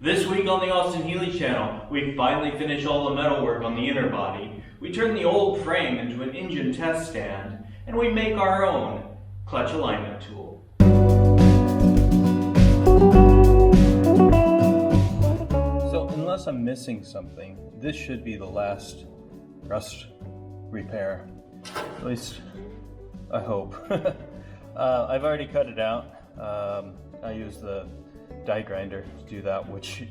This week on the Austin Healey channel, we finally finished all the metalwork on the inner body, we turn the old frame into an engine test stand, and we make our own clutch alignment tool. So unless I'm missing something, this should be the last rust repair. At least, I hope. I've already cut it out. I use the die grinder to do that, which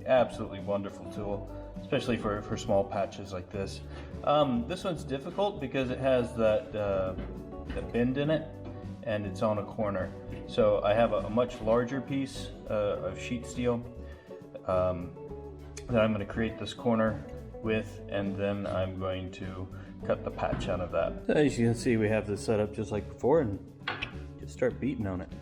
absolutely wonderful tool, especially for small patches like this. This one's difficult because it has that bend in it and it's on a corner. So I have a much larger piece of sheet steel that I'm going to create this corner with, and then I'm going to cut the patch out of that. As you can see, we have this set up just like before, and just start beating on it.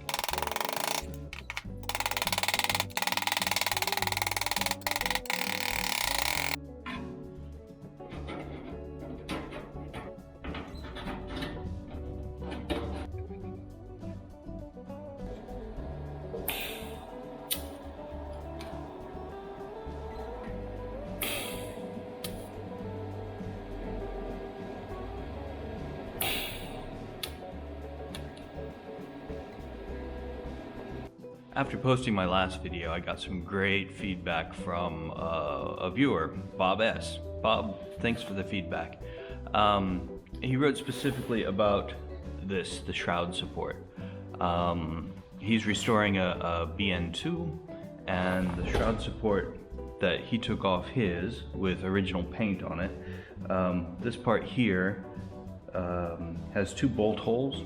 After posting my last video, I got some great feedback from a viewer, Bob S. Bob, thanks for the feedback. He wrote specifically about the Shroud Support. He's restoring a BN2, and the Shroud Support that he took off his with original paint on it. This part here has 2 bolt holes.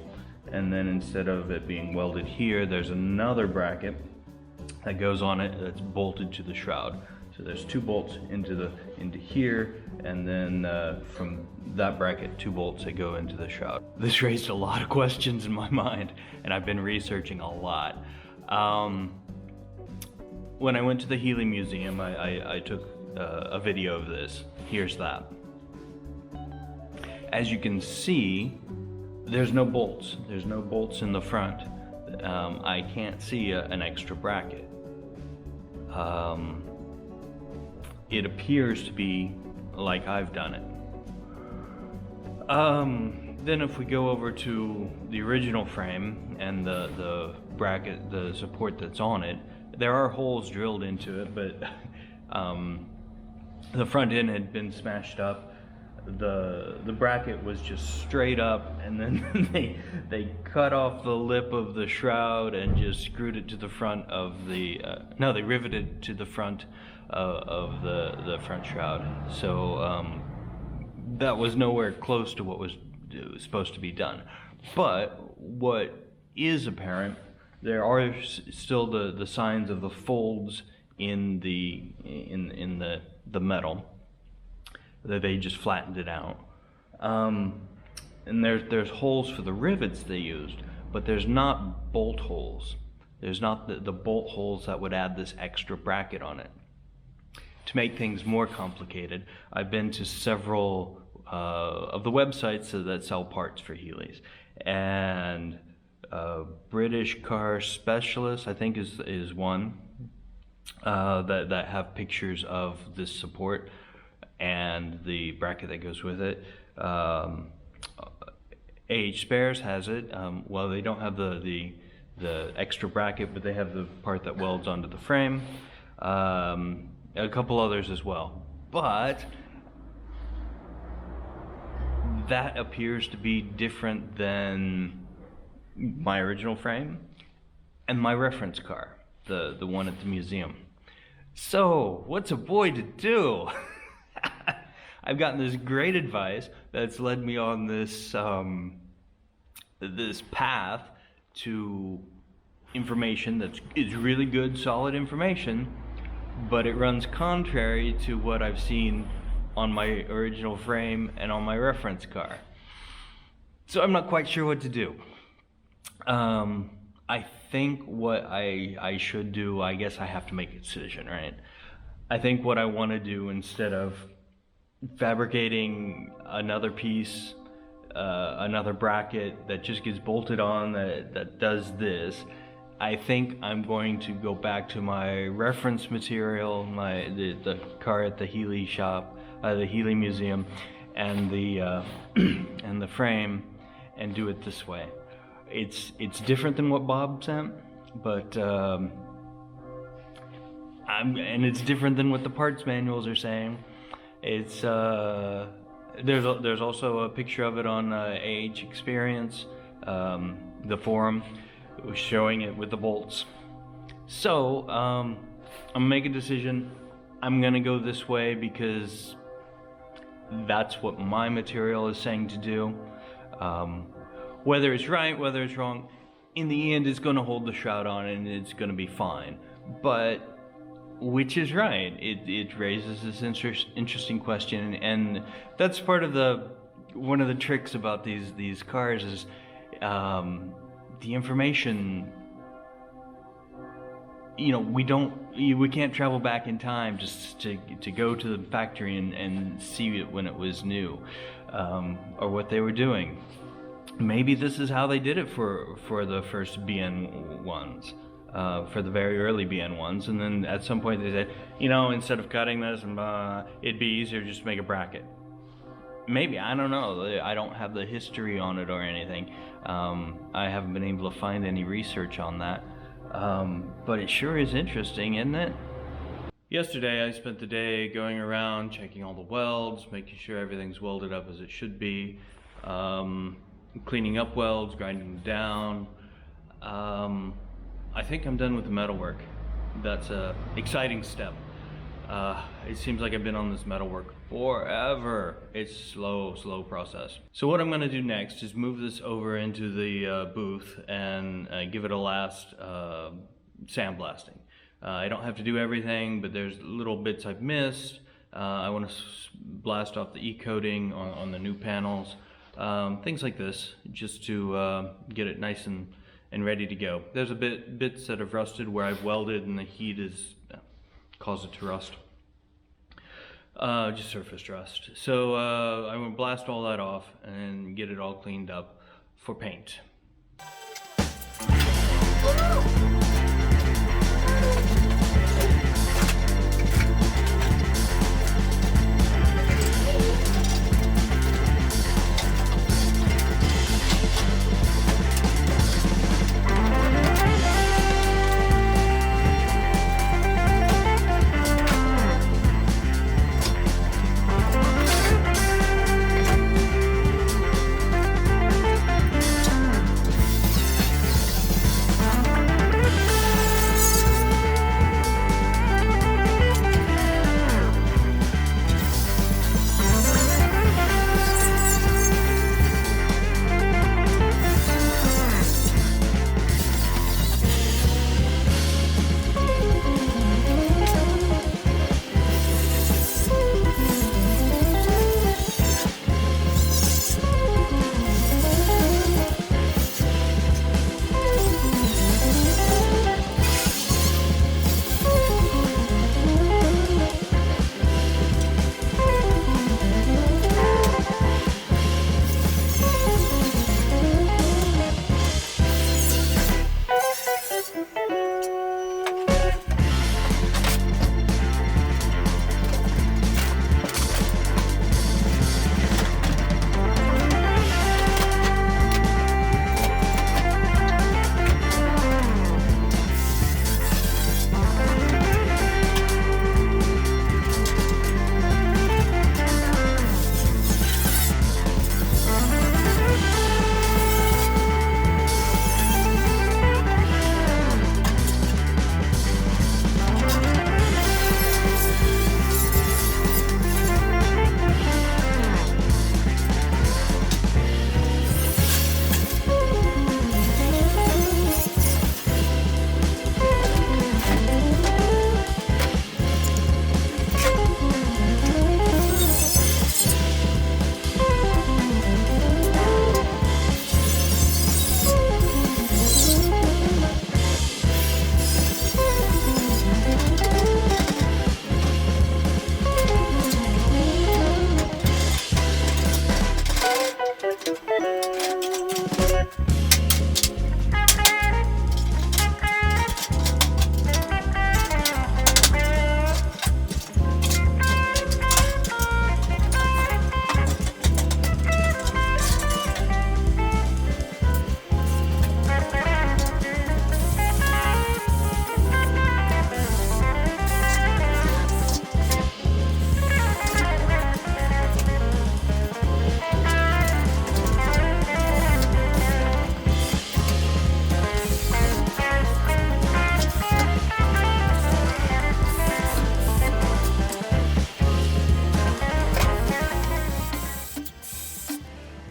And then instead of it being welded here, there's another bracket that goes on it that's bolted to the shroud. So there's 2 bolts into here, and then from that bracket, 2 bolts that go into the shroud. This raised a lot of questions in my mind, and I've been researching a lot. When I went to the Healey Museum, I took a video of this. Here's that. As you can see, there's no bolts. There's no bolts in the front. I can't see an extra bracket. It appears to be like I've done it. Then if we go over to the original frame and the bracket, the support that's on it, there are holes drilled into it, but the front end had been smashed up. The bracket was just straight up, and then they cut off the lip of the shroud and just screwed it to the front of the no, they riveted to the front of the front shroud. So that was nowhere close to what was supposed to be done. But what is apparent, there are still the signs of the folds in the metal. That they just flattened it out. And there's holes for the rivets they used, but there's not bolt holes. There's not the bolt holes that would add this extra bracket on it. To make things more complicated, I've been to several of the websites that sell parts for Healeys, and British Car Specialist, I think is one that have pictures of this support and the bracket that goes with it. AH Spares has it. Well, they don't have the extra bracket, but they have the part that welds onto the frame. A couple others as well. But that appears to be different than my original frame and my reference car, the one at the museum. So, what's a boy to do? I've gotten this great advice that's led me on this this path to information that is really good, solid information, but it runs contrary to what I've seen on my original frame and on my reference car. So I'm not quite sure what to do. I think what I should do, I guess I have to make a decision, right? I think what I want to do, instead of fabricating another piece, another bracket that just gets bolted on that does this, I think I'm going to go back to my reference material, the car at the Healey shop, the Healey Museum, and the and the frame, and do it this way. It's different than what Bob sent, but and it's different than what the parts manuals are saying. It's there's also a picture of it on AH Experience, the forum, showing it with the bolts. So I'm gonna make a decision. I'm gonna go this way because that's what my material is saying to do. Whether it's right, whether it's wrong, in the end it's gonna hold the shroud on and it's gonna be fine. But which is right? It raises this interesting question, and that's part of one of the tricks about these cars is the information. You know, we can't travel back in time just to go to the factory and see it when it was new, or what they were doing. Maybe this is how they did it for the first BN ones. For the very early BN ones, and then at some point they said, you know, instead of cutting this, it'd be easier just to make a bracket. Maybe, I don't know. I don't have the history on it or anything. I haven't been able to find any research on that. But it sure is interesting, isn't it? Yesterday I spent the day going around checking all the welds, making sure everything's welded up as it should be, cleaning up welds, grinding them down. I think I'm done with the metalwork. That's a exciting step. It seems like I've been on this metalwork forever. It's slow process. So what I'm gonna do next is move this over into the booth and give it a last sandblasting. I don't have to do everything, but there's little bits I've missed. I want to blast off the E-coating on the new panels. Things like this, just to get it nice and ready to go. There's bits that have rusted where I've welded and the heat has caused it to rust. Just surface rust. So I'm gonna blast all that off and get it all cleaned up for paint.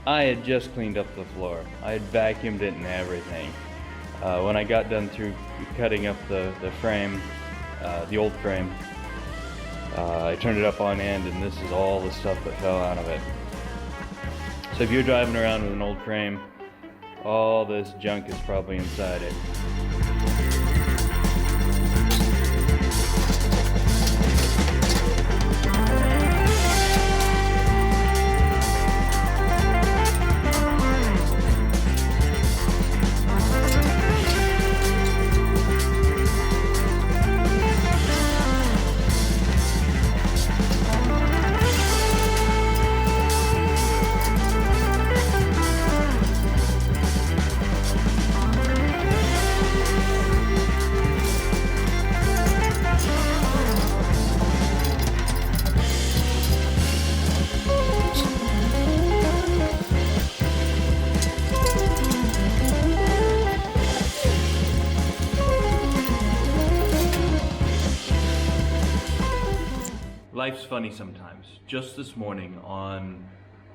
I had just cleaned up the floor. I had vacuumed it and everything. When I got done through cutting up the frame, the old frame, I turned it up on end, and this is all the stuff that fell out of it. So if you're driving around with an old frame, all this junk is probably inside it. Life's funny sometimes. Just this morning on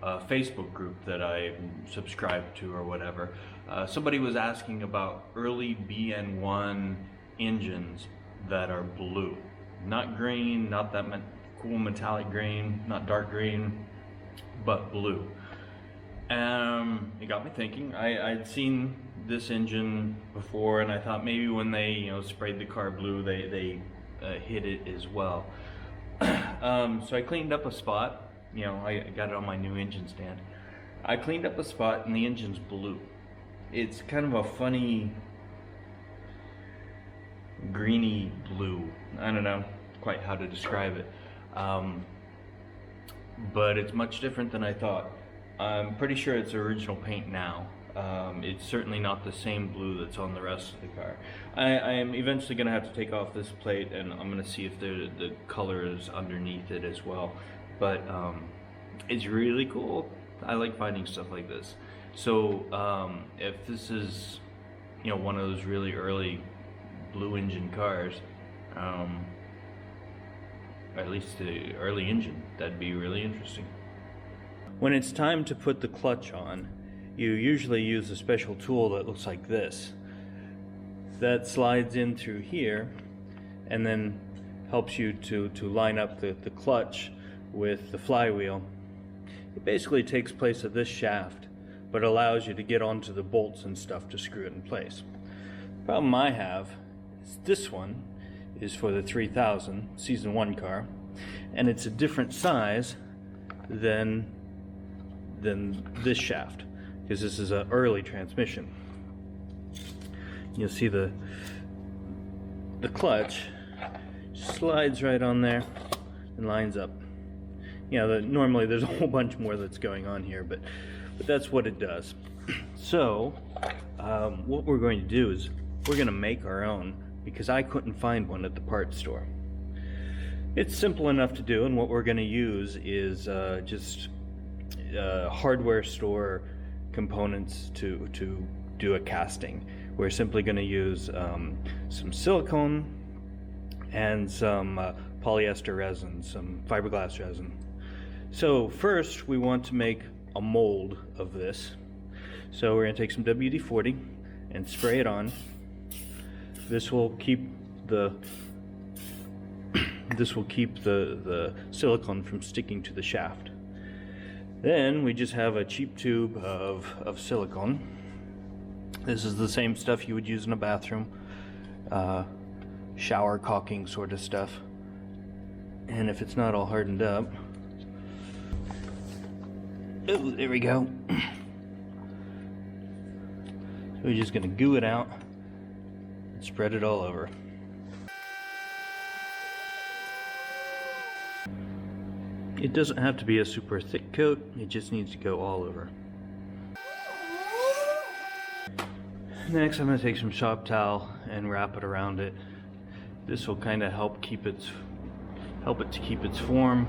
a Facebook group that I subscribed to or whatever, somebody was asking about early BN1 engines that are blue. Not green, not that cool metallic green, not dark green, but blue. It got me thinking. I'd seen this engine before, and I thought maybe when they sprayed the car blue, they hit it as well. So I cleaned up a spot. I got it on my new engine stand. I cleaned up a spot and the engine's blue. It's kind of a funny greeny blue. I don't know quite how to describe it. But it's much different than I thought. I'm pretty sure it's original paint now. It's certainly not the same blue that's on the rest of the car. I am eventually going to have to take off this plate, and I'm going to see if the color is underneath it as well. But it's really cool. I like finding stuff like this. So if this is one of those really early blue engine cars, or at least the early engine, that'd be really interesting. When it's time to put the clutch on, you usually use a special tool that looks like this. That slides in through here and then helps you to line up the clutch with the flywheel. It basically takes place of this shaft, but allows you to get onto the bolts and stuff to screw it in place. The problem I have is this one is for the 3000 Season 1 car, and it's a different size than this shaft, because this is an early transmission. You'll see the clutch slides right on there and lines up. Normally there's a whole bunch more that's going on here, but that's what it does. So what we're going to do is we're going to make our own, because I couldn't find one at the parts store. It's simple enough to do, and what we're going to use is just hardware store components to do a casting. We're simply going to use some silicone and some polyester resin, some fiberglass resin. So first we want to make a mold of this. So we're going to take some WD-40 and spray it on. This will keep the silicone from sticking to the shaft. Then we just have a cheap tube of silicone. This is the same stuff you would use in a bathroom, shower caulking sort of stuff. And if it's not all hardened up, oh, there we go. So we're just going to goo it out and spread it all over. It doesn't have to be a super thick coat, it just needs to go all over. Next, I'm going to take some shop towel and wrap it around it. This will kind of help it to keep its form.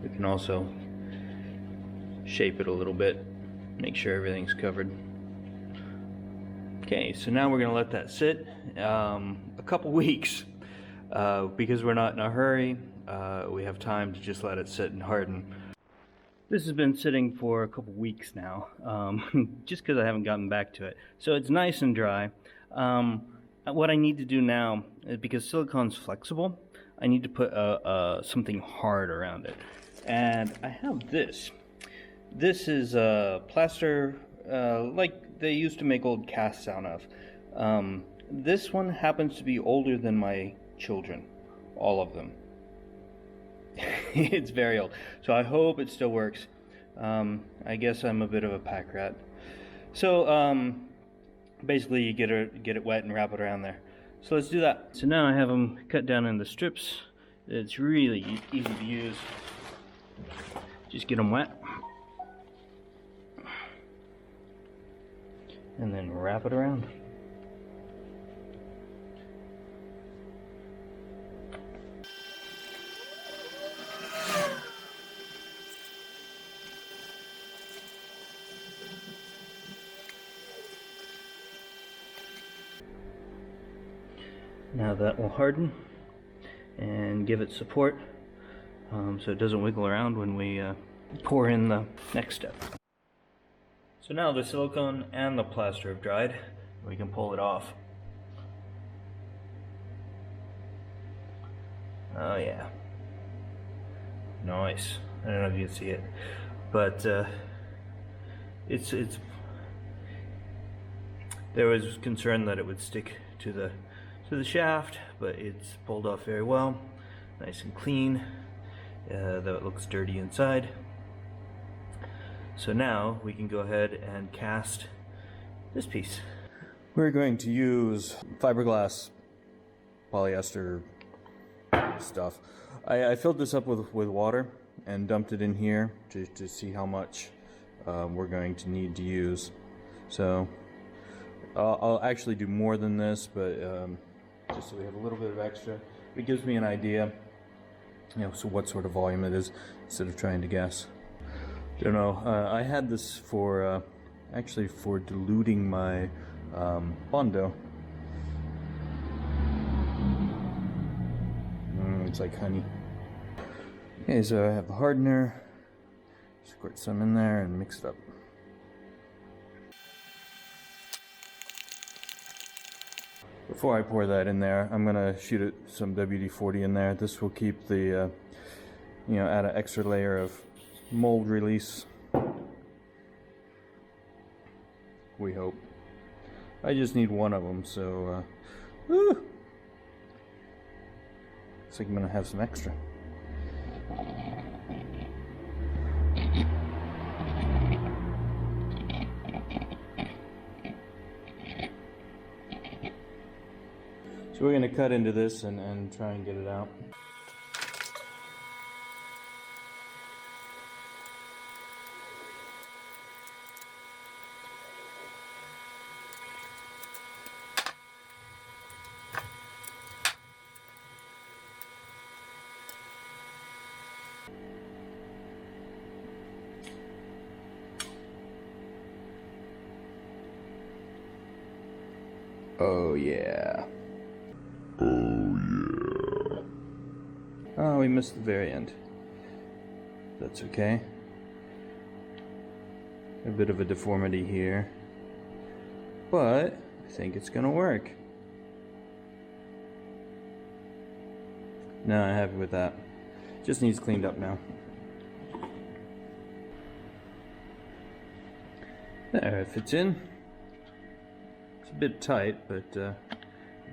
We can also shape it a little bit, make sure everything's covered. Okay, so now we're going to let that sit a couple weeks because we're not in a hurry. we have time to just let it sit and harden. This has been sitting for a couple weeks now, just because I haven't gotten back to it. So it's nice and dry. What I need to do now, is because silicone's flexible, I need to put something hard around it. And I have this. This is plaster, like they used to make old casts out of. This one happens to be older than my children, all of them. It's very old, so I hope it still works. I guess I'm a bit of a pack rat. So basically you get it wet and wrap it around there. So let's do that. So now I have them cut down into strips. It's really easy to use. Just get them wet and then wrap it around. Now that will harden and give it support so it doesn't wiggle around when we pour in the next step. So now the silicone and the plaster have dried. We can pull it off. Oh yeah. Nice. I don't know if you can see it, but it's there was concern that it would stick to the shaft, but it's pulled off very well, nice and clean, though it looks dirty inside. So now we can go ahead and cast this piece. We're going to use fiberglass polyester stuff. I filled this up with water and dumped it in here to see how much we're going to need to use. So I'll actually do more than this, but just so we have a little bit of extra. It gives me an idea, so what sort of volume it is, instead of trying to guess. Don't know. I had this for actually for diluting my Bondo. It's like honey. Okay, so I have the hardener. Squirt some in there and mix it up. Before I pour that in there, I'm gonna shoot some WD-40 in there. This will keep the, add an extra layer of mold release. We hope. I just need one of them, so looks like I'm gonna have some extra. So we're going to cut into this and try and get it out. Oh yeah. Oh, we missed the very end. That's okay. A bit of a deformity here, but I think it's gonna work. No, I'm happy with that. Just needs cleaned up now. There, it fits in. It's a bit tight, but I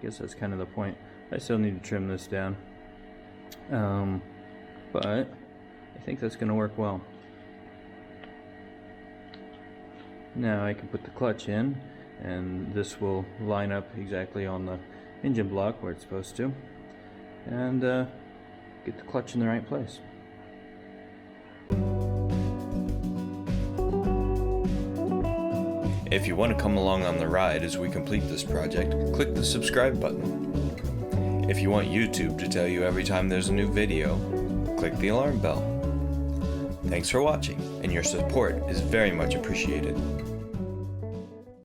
guess that's kind of the point. I still need to trim this down. But I think that's going to work well. Now I can put the clutch in, and this will line up exactly on the engine block where it's supposed to, and get the clutch in the right place. If you want to come along on the ride as we complete this project, click the subscribe button. If you want YouTube to tell you every time there's a new video, click the alarm bell. Thanks for watching, and your support is very much appreciated.